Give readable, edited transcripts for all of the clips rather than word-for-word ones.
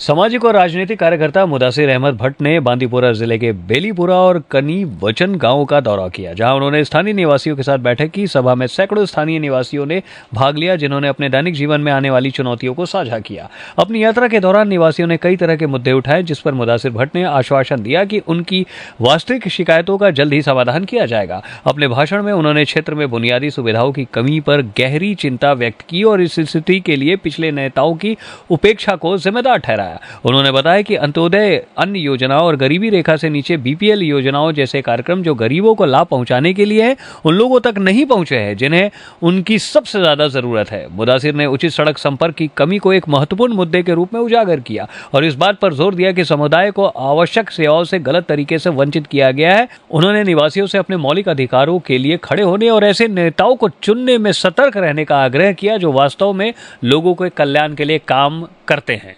सामाजिक और राजनीतिक कार्यकर्ता मुदासिर अहमद भट्ट ने बांदीपुरा जिले के बेलीपुरा और कनी वचन गांव का दौरा किया, जहां उन्होंने स्थानीय निवासियों के साथ बैठक की। सभा में सैकड़ों स्थानीय निवासियों ने भाग लिया, जिन्होंने अपने दैनिक जीवन में आने वाली चुनौतियों को साझा किया। अपनी यात्रा के दौरान निवासियों ने कई तरह के मुद्दे उठाए, जिस पर मुदासिर भट्ट ने आश्वासन दिया कि उनकी वास्तविक शिकायतों का जल्द ही समाधान किया जाएगा। अपने भाषण में उन्होंने क्षेत्र में बुनियादी सुविधाओं की कमी पर गहरी चिंता व्यक्त की और इस स्थिति के लिए पिछले नेताओं की उपेक्षा को जिम्मेदार ठहराया। उन्होंने बताया कि अंत्योदय अन्न योजना और गरीबी रेखा से नीचे बीपीएल योजनाओं जैसे कार्यक्रम जो गरीबों को लाभ पहुंचाने के लिए हैं, उन लोगों तक नहीं पहुंचे हैं जिन्हें उनकी सबसे ज्यादा जरूरत है। मुदासिर ने उचित सड़क संपर्क की कमी को एक महत्वपूर्ण मुद्दे के रूप में उजागर किया और इस बात पर जोर दिया कि समुदाय को आवश्यक सेवाओं से गलत तरीके से वंचित किया गया है। उन्होंने निवासियों से अपने मौलिक अधिकारों के लिए खड़े होने और ऐसे नेताओं को चुनने में सतर्क रहने का आग्रह किया जो वास्तव में लोगों के कल्याण के लिए काम करते हैं।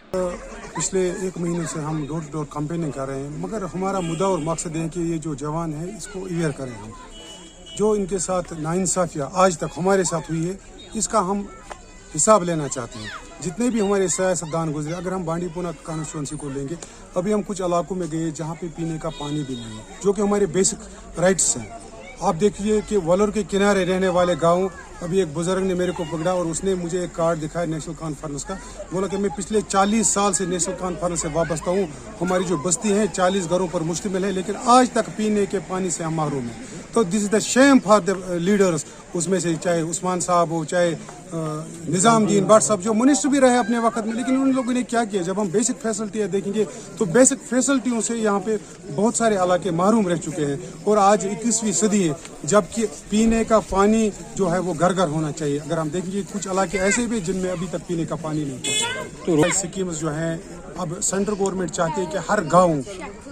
पिछले 1 महीने से हम डोर टू डोर कैंपेनिंग कर रहे हैं, मगर हमारा मुद्दा और मकसद है कि ये जो जवान है इसको अवेयर करें। हम जो इनके साथ नाइंसाफियाँ आज तक हमारे साथ हुई है, इसका हम हिसाब लेना चाहते हैं। जितने भी हमारे सियासतदान गुजरे, अगर हम बांडीपुरा कॉन्स्टिट्यूंसी को लेंगे, अभी हम कुछ इलाकों में गए जहाँ पे पीने का पानी भी नहीं है, जो कि हमारे बेसिक राइट्स हैं। आप देखिए कि वलोर के किनारे रहने वाले गाँव, अभी एक बुजुर्ग ने मेरे को पकड़ा और उसने मुझे एक कार्ड दिखाया नेशनल कॉन्फ्रेंस का, बोला कि मैं पिछले 40 साल से नेशनल कॉन्फ्रेंस से वाबस्ता हूँ। हमारी जो बस्ती है 40 घरों पर मुश्तमिल है, लेकिन आज तक पीने के पानी से हम महरूम हैं। तो this is the Shem for the leaders, उसमें से चाहे उस्मान साहब हो, चाहे निजामुद्दीन भट्ट साहब जो मिनिस्टर भी रहे अपने वक्त में, लेकिन उन लोगों ने क्या किया। जब हम बेसिक फैसिलिटियाँ देखेंगे तो बेसिक फैसिलिटियों से यहाँ पे बहुत सारे इलाके महरूम रह चुके हैं और आज 21वीं सदी है, जबकि पीने का पानी जो है वो घर घर होना चाहिए। अगर हम देखेंगे कुछ इलाके ऐसे भी जिनमें अभी तक पीने का पानी नहीं पहुंचा। तो स्कीम्स जो हैं, अब सेंट्रल गवर्नमेंट चाहती है कि हर गांव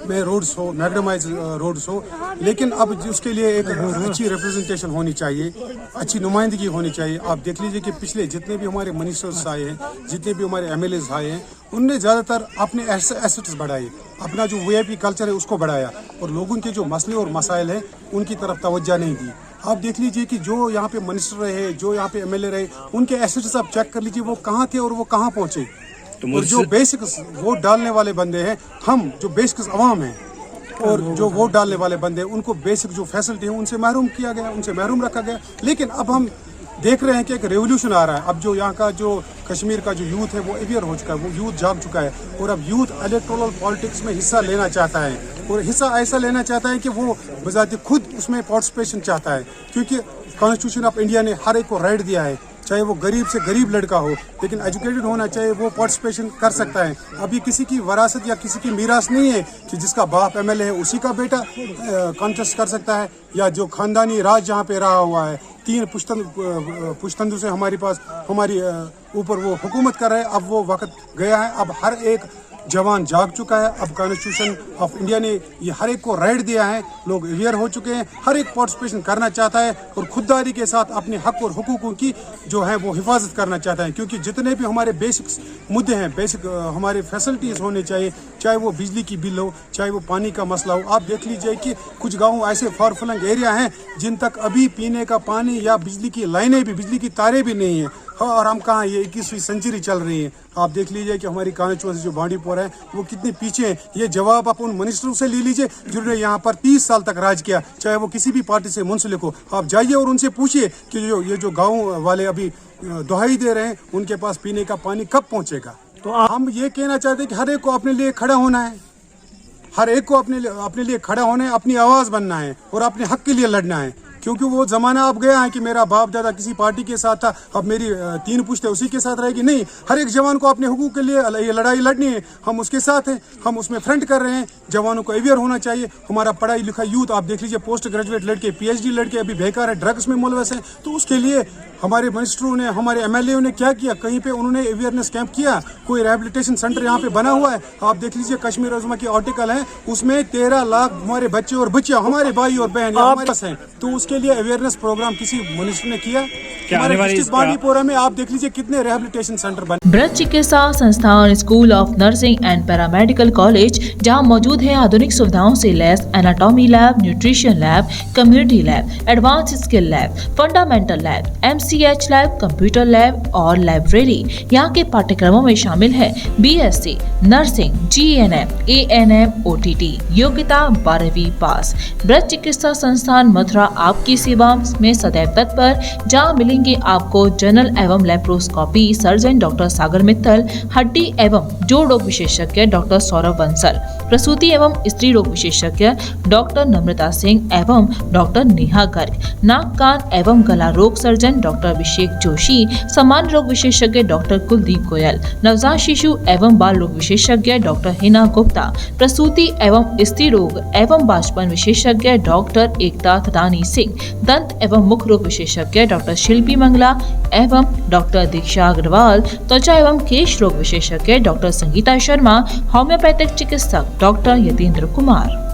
में रोड्स हो, मैग्नेमाइज रोड्स हो, लेकिन अब उसके लिए एक अच्छी रिप्रेजेंटेशन होनी चाहिए, अच्छी नुमाइंदगी होनी चाहिए। आप देख लीजिए कि पिछले जितने भी हमारे मिनिस्टर्स आए हैं, जितने भी हमारे एमएलएज आए हैं, उनने ज़्यादातर अपने एसेट्स बढ़ाए, अपना जो वीआईपी कल्चर है उसको बढ़ाया और लोगों के जो मसले और मसाइल हैं उनकी तरफ तवज्जो नहीं दी। आप देख लीजिए कि जो यहाँ पे मिनिस्टर रहे, जो यहाँ पे एमएलए रहे, उनके एसेट्स आप चेक कर लीजिए वो कहाँ थे और वो कहाँ पहुँचे। और जो बेसिक वोट डालने वाले बंदे हैं, हम जो बेसिक अवाम हैं और जो वोट डालने वाले बंदे हैं, उनको बेसिक जो फैसिलिटी है उनसे महरूम किया गया, उनसे महरूम रखा गया। लेकिन अब हम देख रहे हैं कि एक रेवोल्यूशन आ रहा है। अब जो यहाँ का जो कश्मीर का जो यूथ है वो अवेयर हो चुका है, वो यूथ जाग चुका है और अब यूथ इलेक्टोरल पॉलिटिक्स में हिस्सा लेना चाहता है और हिस्सा ऐसा लेना चाहता है कि वो बजाते खुद उसमें पार्टिसिपेशन चाहता है, क्योंकि कॉन्स्टिट्यूशन ऑफ इंडिया ने हर एक को राइट दिया है, चाहे वो गरीब से गरीब लड़का हो, लेकिन एजुकेटेड होना चाहिए, वो पार्टिसिपेशन कर सकता है। अभी किसी की वरासत या किसी की मीरास नहीं है कि जिसका बाप एमएलए है उसी का बेटा कॉन्टेस्ट कर सकता है, या जो खानदानी राज जहाँ पे रहा हुआ है 3 पुश्तंदू से हमारे पास हमारी ऊपर वो हुकूमत कर रहे हैं। अब वो वक्त गया है, अब हर एक जवान जाग चुका है। अब कॉन्स्टिट्यूशन ऑफ इंडिया ने ये हर एक को राइट दिया है, लोग अवेयर हो चुके हैं, हर एक पार्टिसिपेशन करना चाहता है और खुददारी के साथ अपने हक और हुकूकों की जो है वो हिफाजत करना चाहता है। क्योंकि जितने भी हमारे बेसिक मुद्दे हैं, बेसिक हमारे फैसिलिटीज़ होने चाहिए, चाहे वो बिजली की बिल हो, चाहे वो पानी का मसला हो। आप देख लीजिए कि कुछ गाँव ऐसे फार फ्लंग एरिया हैं जिन तक अभी पीने का पानी या बिजली की लाइनें भी, बिजली की तारें भी नहीं हैं। और हम कहाँ, ये 21वीं सेंचुरी चल रही है। आप देख लीजिए कि हमारी कॉन्स्टिट्यूंसी जो बांडीपुरा है वो कितने पीछे है। ये जवाब आप उन मिनिस्टरों से ले लीजिए जिन्होंने यहाँ पर 30 साल तक राज किया, चाहे वो किसी भी पार्टी से मुंसलिक हो। आप जाइए और उनसे पूछिए कि ये जो गाँव वाले अभी दुहाई दे रहे हैं, उनके पास पीने का पानी कब पहुँचेगा। तो हम ये कहना चाहते हैं कि हर एक को अपने लिए खड़ा होना है, हर एक को अपने लिए खड़ा होना है, अपनी आवाज़ बनना है और अपने हक के लिए लड़ना है। क्योंकि वो ज़माना अब गया है कि मेरा बाप दादा किसी पार्टी के साथ था, अब मेरी 3 पुश्तें उसी के साथ रहेगी। नहीं, हर एक जवान को अपने हुकूक के लिए ये लड़ाई लड़नी है। हम उसके साथ हैं, हम उसमें फ्रंट कर रहे हैं। जवानों को अवेयर होना चाहिए। हमारा पढ़ाई लिखा यूथ, आप देख लीजिए पोस्ट ग्रेजुएट लड़के, PhD लड़के अभी बेकार है, ड्रग्स में मुलवस हैं। तो उसके लिए हमारे मिनिस्टरों ने, हमारे MLA ने क्या किया, कहीं पे उन्होंने अवेयरनेस कैंप किया, कोई रिहेबिलिटेशन सेंटर यहाँ पे बना हुआ है। आप देख लीजिए कश्मीर उज़्मा की आर्टिकल है, उसमें 13 लाख हमारे बच्चे और बच्चियाँ, हमारे भाई और बहन हमारे पास हैं। तो उसके लिए अवेयरनेस प्रोग्राम किसी मिनिस्टर ने किया? हमारे डिस्ट्रिक्ट बांदीपुरा में आप देख लीजिए कितने रिहैबिलिटेशन सेंटर बने। Braj Chikitsa Sansthan, school of nursing and paramedical college, जहां मौजूद है आधुनिक सुविधाओं से लैस anatomy lab, nutrition lab, community lab, advance skill lab, fundamental lab, MCH lab, computer lab और लाइब्रेरी। यहाँ के पाठ्यक्रमों में शामिल है BSc nursing, GNM, ANM, OTT, योग्यता 12वीं पास। ब्रज चिकित्सा संस्थान मथुरा आपकी सेवा में सदैव तत्पर, जहाँ मिलेंगे आपको जनरल एवं लेप्रोस्कोपी सर्जन डॉक्टर सागर मित्तल, हड्डी एवं जोड़ रोग विशेषज्ञ डॉक्टर सौरभ बंसल, प्रसूति एवं स्त्री रोग विशेषज्ञ डॉक्टर नम्रता सिंह एवं डॉक्टर नेहा गर्ग, नाक कान एवं गला रोग सर्जन डॉक्टर अभिषेक जोशी, सामान्य रोग विशेषज्ञ डॉक्टर कुलदीप गोयल, नवजात शिशु एवं बाल रोग विशेषज्ञ डॉक्टर हिना गुप्ता, प्रसूति एवं स्त्री रोग एवं बाष्पन विशेषज्ञ डॉक्टर एकता थदानी सिंह, दंत एवं मुख रोग विशेषज्ञ डॉक्टर शिल्पी मंगला एवं डॉक्टर दीक्षा अग्रवाल, त्वचा एवं केश रोग विशेषज्ञ डॉक्टर संगीता शर्मा, होम्योपैथिक चिकित्सक डॉक्टर यतीन्द्र कुमार।